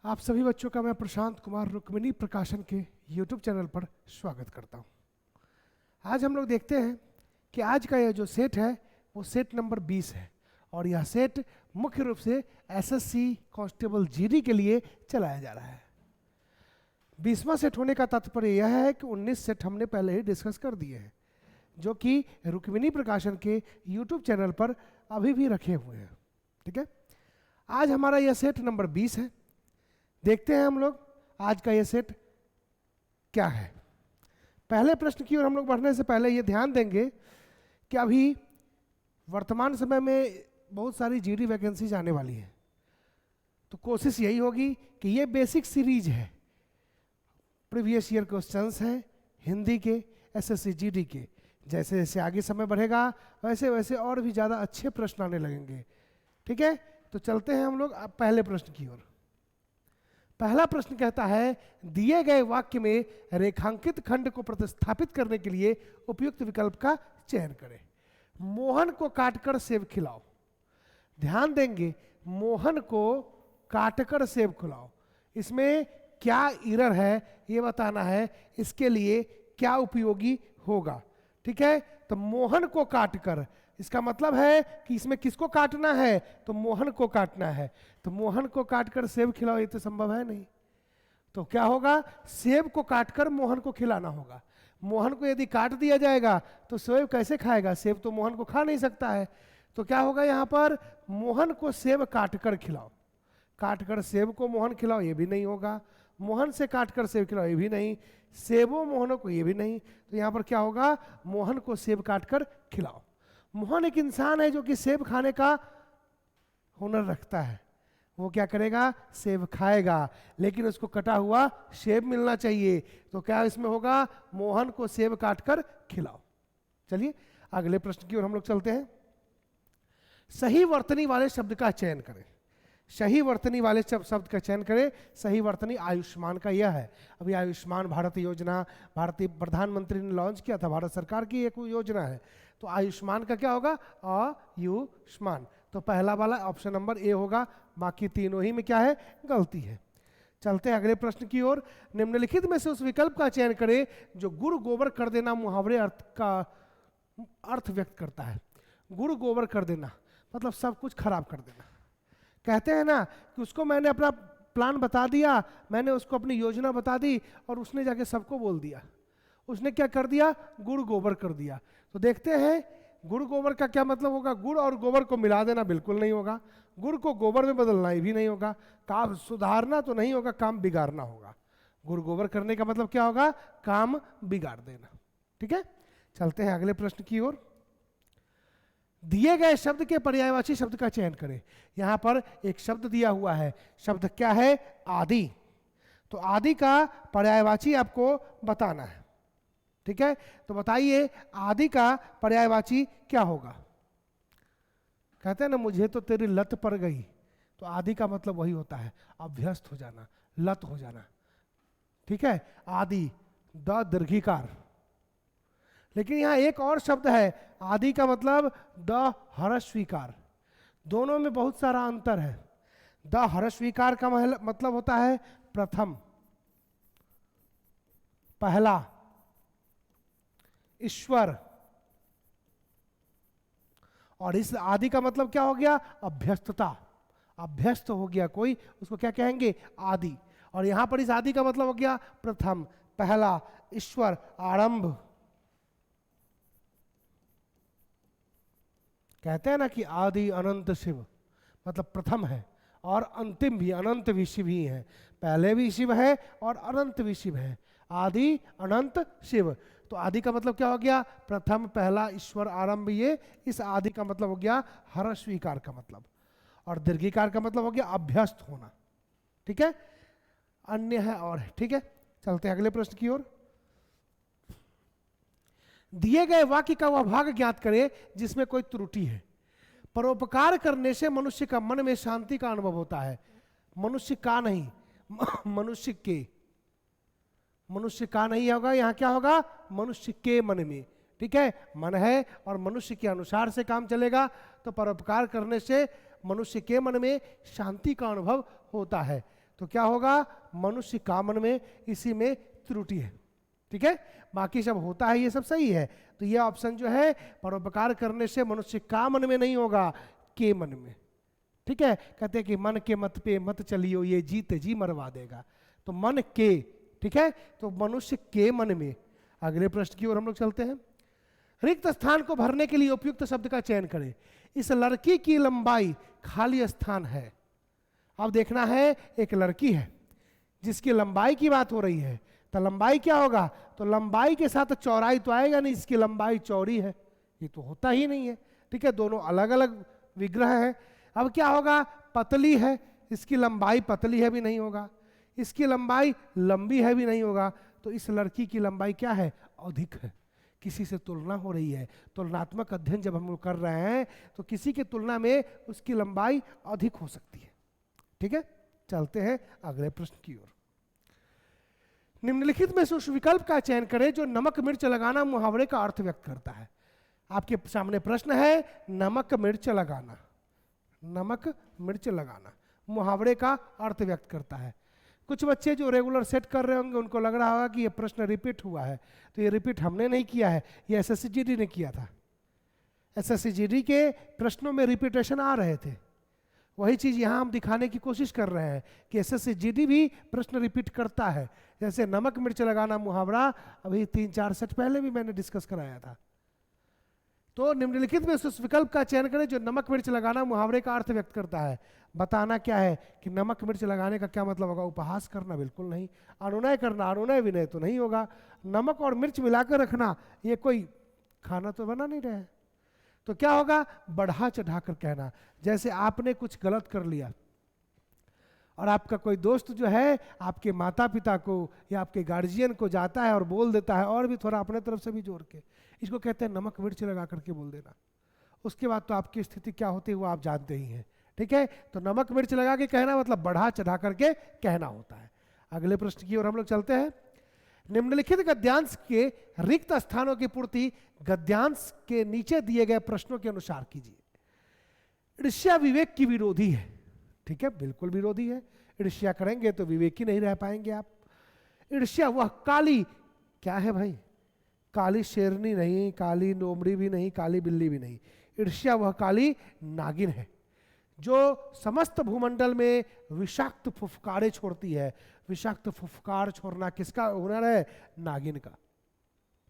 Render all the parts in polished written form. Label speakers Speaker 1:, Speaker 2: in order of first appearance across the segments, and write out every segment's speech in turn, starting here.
Speaker 1: आप सभी बच्चों का मैं प्रशांत कुमार रुक्मिणी प्रकाशन के YouTube चैनल पर स्वागत करता हूं। आज हम लोग देखते हैं कि आज का यह जो सेट है वो सेट नंबर 20 है और यह सेट मुख्य रूप से एसएससी कांस्टेबल जीडी के लिए चलाया जा रहा है। 20वां सेट होने का तात्पर्य यह है कि 19 सेट हमने पहले ही डिस्कस कर दिए हैं, जो कि रुक्मिणी प्रकाशन के YouTube चैनल पर अभी भी रखे हुए हैं। ठीक है, आज हमारा यह सेट नंबर 20 है। देखते हैं हम लोग आज का ये सेट क्या है। पहले प्रश्न की ओर हम लोग बढ़ने से पहले ये ध्यान देंगे कि अभी वर्तमान समय में बहुत सारी जीडी वैकेंसीज आने वाली है, तो कोशिश यही होगी कि ये बेसिक सीरीज है, प्रीवियस ईयर क्वेश्चंस हैं हिंदी के, एसएससी जीडी के। जैसे जैसे आगे समय बढ़ेगा वैसे वैसे और भी ज़्यादा अच्छे प्रश्न आने लगेंगे। ठीक है, तो चलते हैं हम लोग अब पहले प्रश्न की ओर। पहला प्रश्न कहता है, दिए गए वाक्य में रेखांकित खंड को प्रतिस्थापित करने के लिए उपयुक्त विकल्प का चयन करें। मोहन को काटकर सेब खिलाओ। ध्यान देंगे, मोहन को काटकर सेब खिलाओ, इसमें क्या एरर है ये बताना है, इसके लिए क्या उपयोगी होगा। ठीक है, तो मोहन को काटकर, इसका मतलब है कि इसमें किसको काटना है, तो मोहन को काटना है। तो मोहन को काटकर सेब खिलाओ, ये तो संभव है नहीं। तो क्या होगा, सेब को काटकर मोहन को खिलाना होगा। मोहन को यदि काट दिया जाएगा तो सेब कैसे खाएगा, सेब तो मोहन को खा नहीं सकता है। तो क्या होगा यहाँ पर, मोहन को सेब काटकर खिलाओ। काटकर सेब को मोहन खिलाओ, ये भी नहीं होगा। मोहन से काटकर सेब खिलाओ, ये भी नहीं। सेबों मोहनों को, ये भी नहीं। तो यहाँ पर क्या होगा, मोहन को सेब काटकर खिलाओ। मोहन एक इंसान है जो कि सेब खाने का हुनर रखता है। वो क्या करेगा, सेब खाएगा, लेकिन उसको कटा हुआ सेब मिलना चाहिए। तो क्या इसमें होगा, मोहन को सेब काटकर खिलाओ। चलिए अगले प्रश्न की ओर हम लोग चलते हैं। सही वर्तनी वाले शब्द का चयन करें। सही वर्तनी वाले शब्द का चयन करें। सही वर्तनी आयुष्मान का यह है। अभी आयुष्मान भारत योजना भारतीय प्रधानमंत्री ने लॉन्च किया था, भारत सरकार की एक योजना है। तो आयुष्मान का क्या होगा, आयुष्मान। तो पहला वाला ऑप्शन नंबर ए होगा, बाकी तीनों ही में क्या है, गलती है। चलते हैं अगले प्रश्न की ओर। निम्नलिखित में से उस विकल्प का चयन करें जो गुड़ गोबर कर देना मुहावरे अर्थ का अर्थ व्यक्त करता है। गुड़ गोबर कर देना मतलब सब कुछ खराब कर देना। कहते हैं ना कि उसको मैंने अपना प्लान बता दिया, मैंने उसको अपनी योजना बता दी और उसने जाके सबको बोल दिया। उसने क्या कर दिया, गुड़ गोबर कर दिया। तो देखते हैं गुड़ गोबर का क्या मतलब होगा। गुड़ और गोबर को मिला देना बिल्कुल नहीं होगा, गुड़ को गोबर में बदलना भी नहीं होगा, काम सुधारना तो नहीं होगा, काम बिगाड़ना होगा। गुड़ गोबर करने का मतलब क्या होगा, काम बिगाड़ देना। ठीक है, चलते हैं अगले प्रश्न की ओर। दिए गए शब्द के पर्यायवाची शब्द का चयन करें। यहां पर एक शब्द दिया हुआ है, शब्द क्या है, आदि। तो आदि का पर्यायवाची आपको बताना है। ठीक है, तो बताइए आदि का पर्यायवाची क्या होगा। कहते हैं ना, मुझे तो तेरी लत पड़ गई। तो आदि का मतलब वही होता है, अभ्यस्त हो जाना, लत हो जाना। ठीक है, आदि द दीर्घिकार। लेकिन यहां एक और शब्द है, आदि का मतलब द हर्षविकार। दोनों में बहुत सारा अंतर है। द हर्षविकार का मतलब होता है प्रथम, पहला, ईश्वर। और इस आदि का मतलब क्या हो गया, अभ्यस्तता। अभ्यस्त हो गया कोई, उसको क्या कहेंगे, आदि। और यहां पर इस आदि का मतलब हो गया प्रथम, पहला, ईश्वर, आरंभ। कहते हैं ना कि आदि अनंत शिव, मतलब प्रथम है और अंतिम भी, अनंत भी शिव ही है। पहले भी शिव है और अनंत भी शिव है। आदि अनंत शिव। तो आदि का मतलब क्या हो गया, प्रथम, पहला, ईश्वर, आरंभ। ये इस आदि का मतलब हो गया हर्षविकार का मतलब। और दीर्घिकार का मतलब हो गया अभ्यस्त होना। ठीक है, अन्य है और है। ठीक है, चलते हैं अगले प्रश्न की ओर। दिए गए वाक्य का वह भाग ज्ञात करें जिसमें कोई त्रुटि है। परोपकार करने से मनुष्य का मन में शांति का अनुभव होता है। मनुष्य का नहीं, मनुष्य के। मनुष्य का नहीं होगा, यहां क्या होगा, मनुष्य के मन में। ठीक है, मन है और मनुष्य के अनुसार से काम चलेगा। तो परोपकार करने से मनुष्य के मन में शांति का अनुभव होता है। तो क्या होगा, मनुष्य का मन में, इसी में त्रुटि है। ठीक है, बाकी सब होता है, ये सब सही है। तो ये ऑप्शन जो है, परोपकार करने से मनुष्य का मन में नहीं होगा, के मन में। ठीक है, कहते हैं कि मन के मत पे मत चलियो, ये जीते जी मरवा देगा। तो मन के, ठीक है, तो मनुष्य के मन में। अगले प्रश्न की ओर हम लोग चलते हैं। रिक्त स्थान को भरने के लिए उपयुक्त शब्द का चयन करें। इस लड़की की लंबाई खाली स्थान है। अब देखना है, एक लड़की है जिसकी लंबाई की बात हो रही है, तो लंबाई क्या होगा, तो लंबाई के साथ चौड़ाई तो आएगा नहीं, इसकी लंबाई चौड़ी है, ये तो होता ही नहीं है। ठीक है, दोनों अलग अलग विग्रह है। अब क्या होगा, पतली है, इसकी लंबाई पतली है भी नहीं होगा, इसकी लंबाई लंबी है भी नहीं होगा। तो इस लड़की की लंबाई क्या है, अधिक है, किसी से तुलना हो रही है। तुलनात्मक अध्ययन जब हम लोग कर रहे हैं तो किसी की तुलना में उसकी लंबाई अधिक हो सकती है। ठीक है, चलते हैं अगले प्रश्न की ओर। निम्नलिखित में से उस विकल्प का चयन करें जो नमक मिर्च लगाना मुहावरे का अर्थ व्यक्त करता है। आपके सामने प्रश्न है, नमक मिर्च लगाना, नमक मिर्च लगाना मुहावरे का अर्थ व्यक्त करता है। कुछ बच्चे जो रेगुलर सेट कर रहे होंगे उनको लग रहा होगा कि ये प्रश्न रिपीट हुआ है, तो ये रिपीट हमने नहीं किया है, ये एसएससीजीडी ने किया था। एसएससीजीडी के प्रश्नों में रिपीटेशन आ रहे थे, वही चीज यहां हम दिखाने की कोशिश कर रहे हैं कि एसएससीजीडी भी प्रश्न रिपीट करता है। जैसे नमक मिर्च लगाना मुहावरा अभी 3-4 सेट पहले भी मैंने डिस्कस कराया था। तो निम्नलिखित में उस विकल्प का चयन करें जो नमक मिर्च लगाना मुहावरे का अर्थ व्यक्त करता है। बताना क्या है कि नमक मिर्च लगाने का क्या मतलब होगा, उपहास करना बिल्कुल नहीं, अनुनय करना, अनुनय विनय तो नहीं होगा। नमक और मिर्च मिलाकर रखना, ये कोई खाना तो बना नहीं रहे हैं। तो क्या होगा, बढ़ा चढ़ाकर कहना। जैसे आपने कुछ गलत कर लिया और आपका कोई दोस्त जो है आपके माता पिता को या आपके गार्जियन को जाता है और बोल देता है, और भी थोड़ा अपने तरफ से भी जोड़ के, इसको कहते हैं नमक मिर्च लगा करके बोल देना। उसके बाद तो आपकी स्थिति क्या होती है वो आप जानते ही हैं। ठीक है, तो नमक मिर्च लगा के कहना मतलब बढ़ा चढ़ा करके कहना होता है। अगले प्रश्न की ओर हम लोग चलते हैं। निम्नलिखित गद्यांश के रिक्त स्थानों की पूर्ति गद्यांश के नीचे दिए गए प्रश्नों के अनुसार कीजिए। ईर्ष्या विवेक की विरोधी है। ठीक है, बिल्कुल विरोधी है। ईर्ष्या करेंगे तो विवेकी नहीं रह पाएंगे आप। ईर्ष्या वह काली, क्या है भाई, काली शेरनी नहीं, काली लोमड़ी भी नहीं, काली बिल्ली भी नहीं। ईर्ष्या वह काली नागिन है जो समस्त भूमंडल में विषाक्त फुफकारे छोड़ती है। विषाक्त फुफकार छोड़ना किसका हुनर है, नागिन का।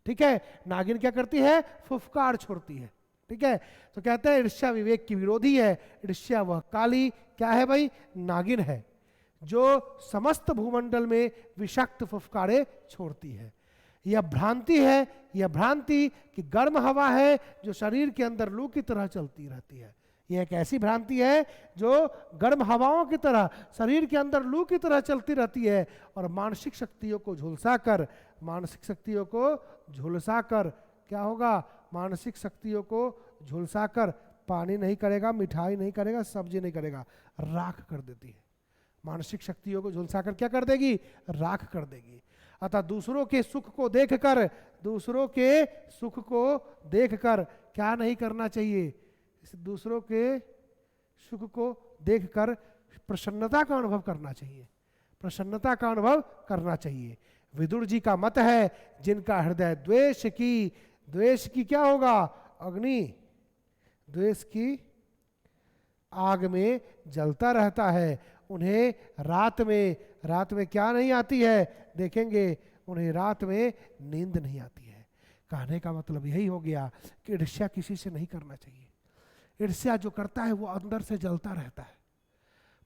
Speaker 1: ठीक है, नागिन क्या करती है, फुफकार छोड़ती है। ठीक है, तो कहते हैं ईर्ष्या विवेक की विरोधी है। ईर्ष्या वह काली, क्या है भाई, नागिन है जो समस्त भूमंडल में विषाक्त फुफकारे छोड़ती है। यह भ्रांति है, यह भ्रांति कि गर्म हवा है जो शरीर के अंदर लू की तरह चलती रहती है। यह एक ऐसी भ्रांति है जो गर्म हवाओं की तरह शरीर के अंदर लू की तरह चलती रहती है और मानसिक शक्तियों को झुलसाकर, मानसिक शक्तियों को झुलसाकर क्या होगा, मानसिक शक्तियों को झुलसाकर पानी नहीं करेगा, मिठाई नहीं करेगा, सब्जी नहीं करेगा, राख कर देती है। मानसिक शक्तियों को झुलसाकर क्या कर देगी, राख कर देगी। अतः दूसरों के सुख को देखकर, दूसरों के सुख को देखकर क्या नहीं करना चाहिए, दूसरों के सुख को देखकर प्रसन्नता का अनुभव करना चाहिए, प्रसन्नता का अनुभव करना चाहिए। विदुर जी का मत है जिनका हृदय द्वेष की क्या होगा, अग्नि, द्वेष की आग में जलता रहता है, उन्हें रात में क्या नहीं आती है, देखेंगे उन्हें रात में नींद नहीं आती है। कहने का मतलब यही हो गया कि ईर्ष्या किसी से नहीं करना चाहिए। ईर्ष्या जो करता है वो अंदर से जलता रहता है।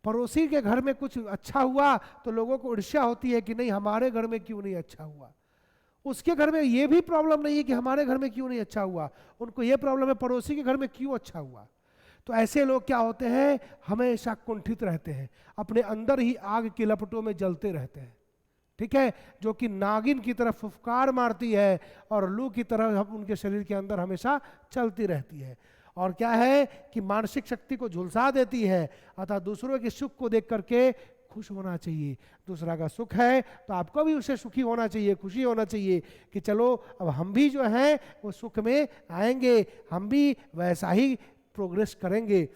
Speaker 1: पड़ोसी के घर में कुछ अच्छा हुआ तो लोगों को ईर्ष्या होती है कि नहीं हमारे घर में क्यों नहीं अच्छा हुआ। उसके घर में ये भी प्रॉब्लम नहीं है कि हमारे घर में क्यों नहीं अच्छा हुआ, उनको ये प्रॉब्लम है पड़ोसी के घर में क्यों अच्छा हुआ। तो ऐसे लोग क्या होते हैं, हमेशा कुंठित रहते हैं, अपने अंदर ही आग की लपटों में जलते रहते हैं। ठीक है, जो कि नागिन की तरह फुफकार मारती है और लू की तरह उनके शरीर के अंदर हमेशा चलती रहती है। और क्या है कि मानसिक शक्ति को झुलसा देती है। अतः दूसरों के सुख को देख करके खुश होना चाहिए। दूसरा का सुख है तो आपको भी उससे सुखी होना चाहिए, खुशी होना चाहिए कि चलो अब हम भी जो हैं वो सुख में आएंगे, हम भी वैसा ही प्रोग्रेस करेंगे।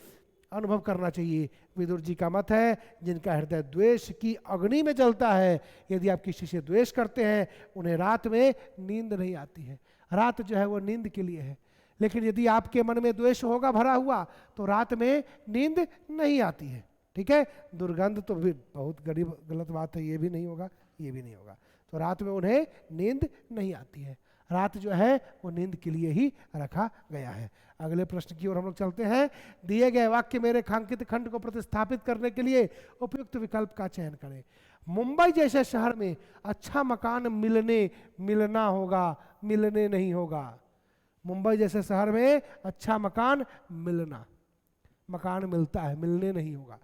Speaker 1: अनुभव करना चाहिए। विदुर जी का मत है, जिनका हृदय द्वेष की अग्नि में जलता है, यदि आप किसी से द्वेष करते हैं उन्हें रात में नींद नहीं आती है। रात जो है वो नींद के लिए है, लेकिन यदि आपके मन में द्वेष होगा भरा हुआ तो रात में नींद नहीं आती है। ठीक है, दुर्गंध तो भी बहुत गलत बात है, ये भी नहीं होगा, ये भी नहीं होगा। तो रात में उन्हें नींद नहीं आती है। रात जो है वो नींद के लिए ही रखा गया है। अगले प्रश्न की ओर हम लोग चलते हैं। दिए गए वाक्य मेरे रेखांकित खंड को प्रतिस्थापित करने के लिए उपयुक्त विकल्प का चयन करें। मुंबई जैसे शहर में अच्छा मकान मिलना होगा, मिलने नहीं होगा। मुंबई जैसे शहर में अच्छा मकान मकान मिलता है, मिलने नहीं होगा।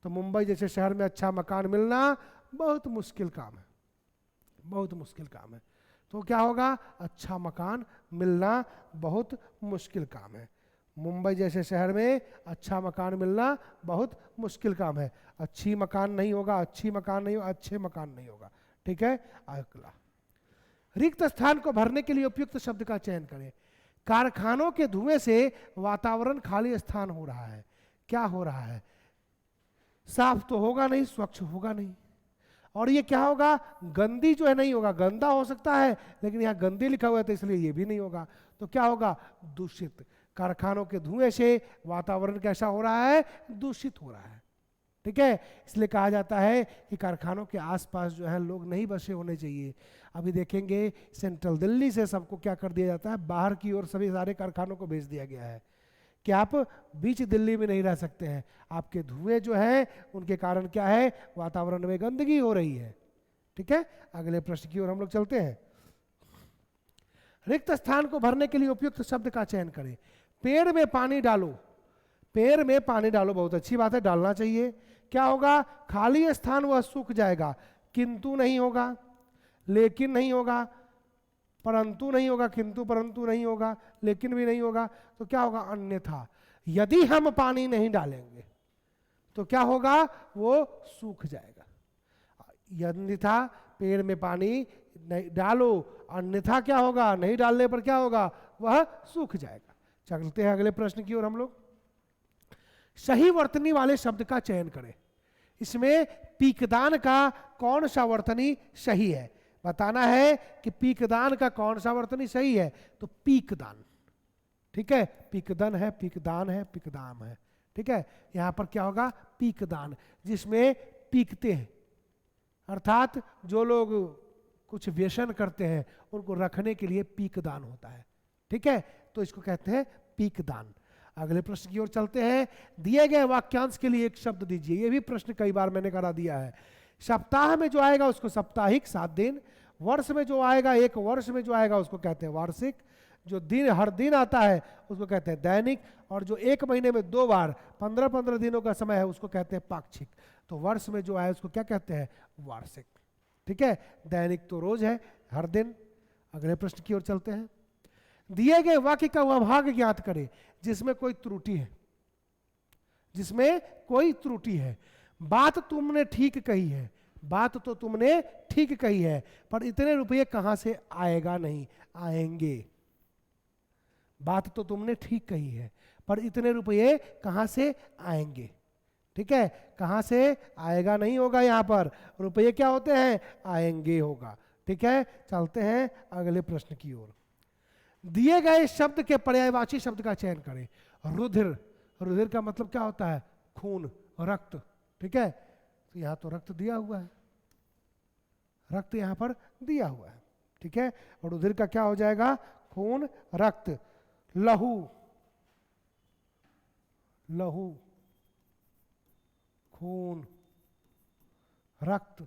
Speaker 1: तो मुंबई जैसे शहर में अच्छा मकान मिलना बहुत मुश्किल काम है, बहुत मुश्किल काम है। तो क्या होगा, अच्छा मकान मिलना बहुत मुश्किल काम है। मुंबई जैसे शहर में अच्छा मकान मिलना बहुत मुश्किल काम है। अच्छी मकान नहीं होगा, अच्छी मकान नहीं होगा, अच्छे मकान नहीं होगा। ठीक है, अगला, रिक्त स्थान को भरने के लिए उपयुक्त शब्द का चयन करें। कारखानों के धुएं से वातावरण खाली स्थान हो रहा है। क्या हो रहा है, साफ तो होगा नहीं, स्वच्छ होगा नहीं। और ये क्या होगा, गंदी जो है नहीं होगा, गंदा हो सकता है लेकिन यहाँ गंदी लिखा हुआ है तो इसलिए ये भी नहीं होगा। तो क्या होगा, दूषित। कारखानों के धुएं से वातावरण कैसा हो रहा है, दूषित हो रहा है। ठीक है, इसलिए कहा जाता है कि कारखानों के आसपास जो है लोग नहीं बसे होने चाहिए। अभी देखेंगे सेंट्रल दिल्ली से सबको क्या कर दिया जाता है, बाहर की ओर सभी सारे कारखानों को भेज दिया गया है कि आप बीच दिल्ली में नहीं रह सकते हैं। आपके धुएं जो है उनके कारण क्या है, वातावरण में गंदगी हो रही है। ठीक है, अगले प्रश्न की ओर हम लोग चलते हैं। रिक्त स्थान को भरने के लिए उपयुक्त शब्द का चयन करें। पेड़ में पानी डालो। पेड़ में पानी डालो, बहुत अच्छी बात है, डालना चाहिए। क्या होगा, खाली स्थान वह सूख जाएगा, किंतु नहीं होगा, लेकिन नहीं होगा, परंतु नहीं होगा, किंतु परंतु नहीं होगा, लेकिन भी नहीं होगा। तो क्या होगा, अन्यथा। यदि हम पानी नहीं डालेंगे तो क्या होगा, वो सूख जाएगा। अन्यथा पेड़ में पानी नहीं डालो, अन्यथा क्या होगा, नहीं डालने पर क्या होगा, वह सूख जाएगा। चलते हैं अगले प्रश्न की ओर हम लोग। सही वर्तनी वाले शब्द का चयन करें। इसमें पीकदान का कौन सा वर्तनी सही है, बताना है कि पीकदान का कौन सा वर्तनी सही है। तो पीकदान, ठीक है, पीकदन है, पीकदान है, पीकदाम है। ठीक है, यहां पर क्या होगा, पीकदान, जिसमें पीकते हैं, अर्थात जो लोग कुछ व्यसन करते हैं उनको रखने के लिए पीकदान होता है। ठीक है, तो इसको कहते हैं पीकदान। अगले प्रश्न की ओर चलते हैं। दिए गए वाक्यांश के लिए एक शब्द दीजिए। ये भी प्रश्न कई बार मैंने करा दिया है। सप्ताह में जो आएगा उसको साप्ताहिक, 7 दिन। वर्ष में जो आएगा, एक वर्ष में जो आएगा उसको कहते हैं वार्षिक। जो दिन हर दिन आता है उसको कहते हैं दैनिक। और जो एक महीने में 2 बार 15-15 दिनों का समय है उसको कहते हैं पाक्षिक। तो वर्ष में जो आए उसको क्या कहते हैं, वार्षिक। ठीक है, दैनिक तो रोज है, हर दिन। अगले प्रश्न की ओर चलते हैं। दिए गए वाक्य का वह भाग ज्ञात करें जिसमें कोई त्रुटि है। जिसमें कोई त्रुटि है। बात तुमने ठीक कही है, बात तो तुमने ठीक कही है, पर इतने रुपये कहां से आएगा, नहीं आएंगे। बात तो तुमने ठीक कही है, पर इतने रुपये कहां से आएंगे। ठीक है, कहां से आएगा नहीं होगा, यहां पर रुपये क्या होते हैं, आएंगे होगा। ठीक है, चलते हैं अगले प्रश्न की ओर। दिए गए शब्द के पर्यायवाची शब्द का चयन करें। रुधिर, रुधिर का मतलब क्या होता है, खून, रक्त। ठीक है, तो यहां तो रक्त दिया हुआ है, रक्त यहां पर दिया हुआ है। ठीक है, और रुधिर का क्या हो जाएगा, खून, रक्त। लहू, लहू, खून, रक्त।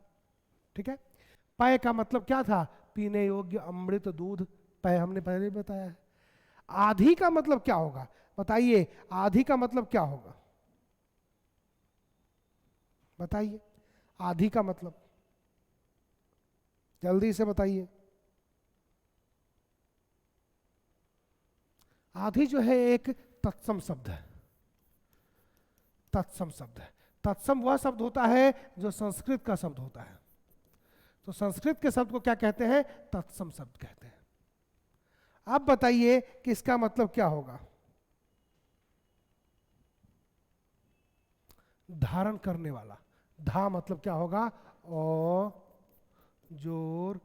Speaker 1: ठीक है, पय का मतलब क्या था, पीने योग्य अमृत दूध, पय हमने पहले भी बताया है। आधी का मतलब क्या होगा, बताइए, आधी का मतलब क्या होगा, बताइए, आधी का मतलब जल्दी से बताइए। आधी जो है एक तत्सम शब्द है, तत्सम शब्द है। तत्सम वह शब्द होता है जो संस्कृत का शब्द होता है। तो संस्कृत के शब्द को क्या कहते हैं, तत्सम शब्द कहते हैं। अब बताइए कि इसका मतलब क्या होगा। धारण करने वाला। धा मतलब क्या होगा, ओ जोर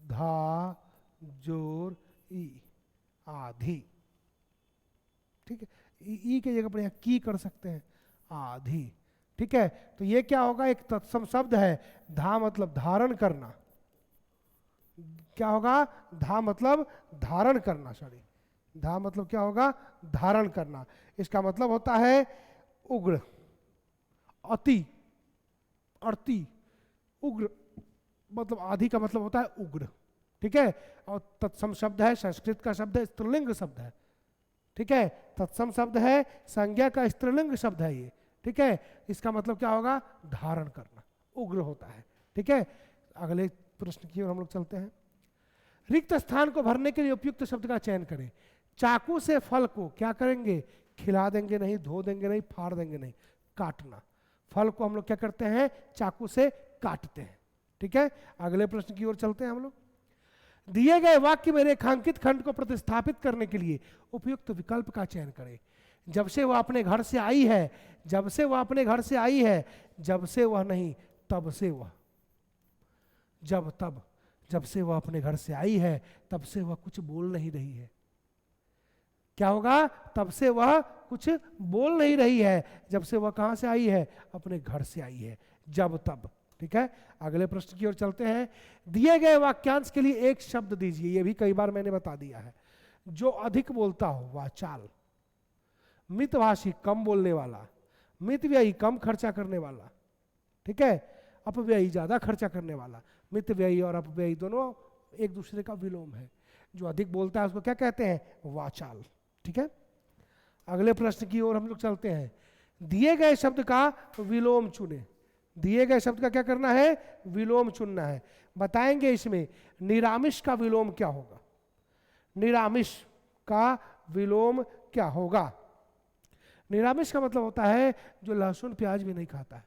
Speaker 1: धा जोर ई, आधी। ठीक है, ई की जगह पर यहाँ की कर सकते हैं, आधी। ठीक है, तो ये क्या होगा, एक तत्सम शब्द है। धा मतलब धारण करना, क्या होगा, धा मतलब धारण करना, सॉरी, धा मतलब क्या होगा, धारण करना। इसका मतलब होता है उग्र, अति, अति, उग्र, मतलब आदि का मतलब होता है उग्र। ठीक है, और तत्सम शब्द है, संस्कृत का शब्द है, स्त्रीलिंग शब्द है। ठीक है, तत्सम शब्द है, संज्ञा का स्त्रीलिंग शब्द है ये। ठीक है, इसका मतलब क्या होगा, धारण करना, उग्र होता है। ठीक है, अगले प्रश्न की ओर हम लोग चलते हैं। रिक्त स्थान को भरने के लिए उपयुक्त शब्द का चयन करें। चाकू से फल को क्या करेंगे, खिला देंगे नहीं, धो देंगे नहीं, फाड़ देंगे नहीं, काटना। फल को हम लोग क्या करते हैं, चाकू से काटते हैं। ठीक है, अगले प्रश्न की ओर चलते हैं हम लोग। दिए गए वाक्य में रेखांकित खंड को प्रतिस्थापित करने के लिए उपयुक्त विकल्प का चयन करें। जब से वह अपने घर से आई है, जब से वह अपने घर से आई है, जब से वह नहीं, तब से वह, जब तब, जब से वह अपने घर से आई है, तब से वह कुछ बोल नहीं रही है। क्या होगा, तब से वह कुछ बोल नहीं रही है, जब से वह कहां से आई है, अपने घर से आई है, जब तब। ठीक है, अगले प्रश्न की ओर चलते हैं। दिए गए वाक्यांश के लिए एक शब्द दीजिए, यह भी कई बार मैंने बता दिया है। जो अधिक बोलता हो, वाचाल। मितभाषी, कम बोलने वाला। मितव्ययी, कम खर्चा करने वाला। ठीक है, अपव्ययी, ज्यादा खर्चा करने वाला। मितव्ययी और अपव्ययी दोनों एक दूसरे का विलोम है। जो अधिक बोलता है उसको क्या कहते हैं, वाचाल। ठीक है, अगले प्रश्न की ओर हम लोग चलते हैं। दिए गए शब्द का विलोम चुने। दिए गए शब्द का क्या करना है, विलोम चुनना है। बताएंगे इसमें निरामिष का विलोम क्या होगा। निरामिष का विलोम क्या होगा। निरामिष का मतलब होता है जो लहसुन प्याज भी नहीं खाता है,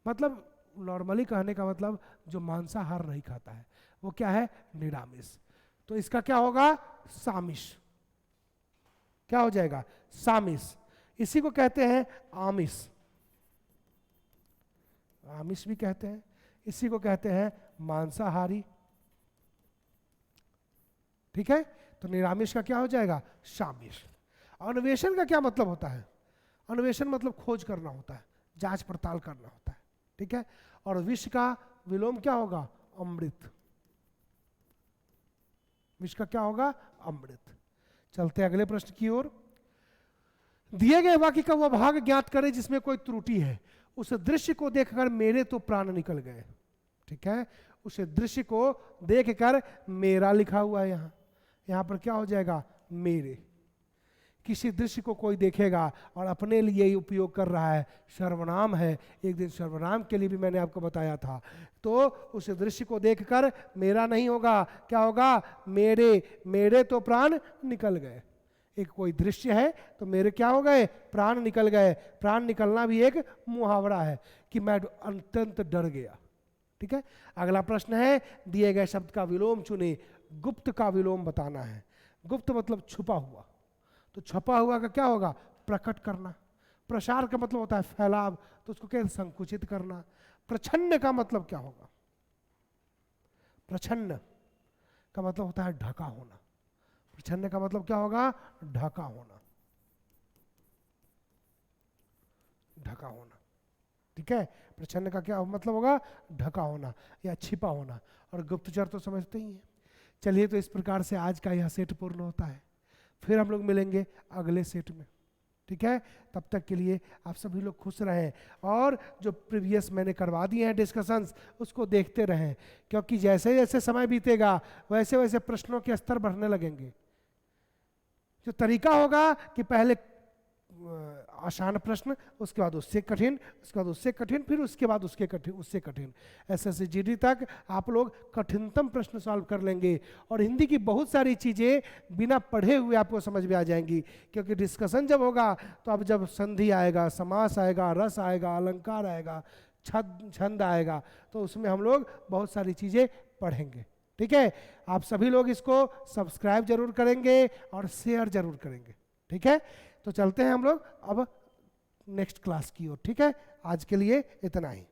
Speaker 1: मतलब नॉर्मली कहने का मतलब जो मांसाहार नहीं खाता है, वो क्या है, निरामिष। तो इसका क्या होगा, सामिष। क्या हो जाएगा, सामिष। इसी को कहते हैं आमिष, आमिष भी कहते हैं। इसी को कहते हैं मांसाहारी। ठीक है, तो निरामिष का क्या हो जाएगा, सामिष। अन्वेषण का क्या मतलब होता है, अन्वेषण मतलब खोज करना होता है, जांच पड़ताल करना होता है। ठीक है, और विष का विलोम क्या होगा, अमृत। विष का क्या होगा, अमृत। चलते अगले प्रश्न की ओर। दिए गए वाक्य का वह भाग ज्ञात करें जिसमें कोई त्रुटि है। उस दृश्य को देखकर मेरे तो प्राण निकल गए। ठीक है, उस दृश्य को देखकर मेरा लिखा हुआ है, यहां पर क्या हो जाएगा, मेरे। किसी दृश्य को कोई देखेगा और अपने लिए ही उपयोग कर रहा है, सर्वनाम है। एक दिन सर्वनाम के लिए भी मैंने आपको बताया था। तो उस दृश्य को देखकर मेरा नहीं होगा, क्या होगा, मेरे। मेरे तो प्राण निकल गए। एक कोई दृश्य है तो मेरे क्या हो गए, प्राण निकल गए। प्राण निकलना भी एक मुहावरा है कि मैं अत्यंत डर गया। ठीक है, अगला प्रश्न है, दिए गए शब्द का विलोम चुने। गुप्त का विलोम बताना है। गुप्त मतलब छुपा हुआ, तो छुपा हुआ का क्या होगा, प्रकट करना। प्रसार का मतलब होता है फैलाव, तो उसको क्या, संकुचित करना। प्रछन्न का मतलब क्या होगा, प्रछन्न का मतलब होता है ढका होना। प्रछन्न का मतलब क्या होगा, ढका होना, ढका होना। ठीक है, प्रछन्न का क्या मतलब होगा, ढका होना या छिपा होना। और गुप्तचर तो समझते ही हैं। चलिए, तो इस प्रकार से आज का यह सेट पूर्ण होता है। फिर हम लोग मिलेंगे अगले सेट में। ठीक है, तब तक के लिए आप सभी लोग खुश रहें और जो प्रीवियस मैंने करवा दिए हैं डिस्कशंस उसको देखते रहें, क्योंकि जैसे जैसे समय बीतेगा वैसे वैसे प्रश्नों के स्तर बढ़ने लगेंगे। जो तरीका होगा कि पहले आसान प्रश्न, उसके बाद उससे कठिन, उसके बाद उससे कठिन, फिर उसके बाद उसके कठिन, उससे कठिन, ऐसे जीडी तक आप लोग कठिनतम प्रश्न सॉल्व कर लेंगे। और हिंदी की बहुत सारी चीज़ें बिना पढ़े हुए आपको समझ में आ जाएंगी, क्योंकि डिस्कशन जब होगा तो अब जब संधि आएगा, समास आएगा, रस आएगा, अलंकार आएगा, छंद आएगा, तो उसमें हम लोग बहुत सारी चीज़ें पढ़ेंगे। ठीक है, आप सभी लोग इसको सब्सक्राइब जरूर करेंगे और शेयर जरूर करेंगे। ठीक है, तो चलते हैं हम लोग अब नेक्स्ट क्लास की ओर। ठीक है, आज के लिए इतना ही।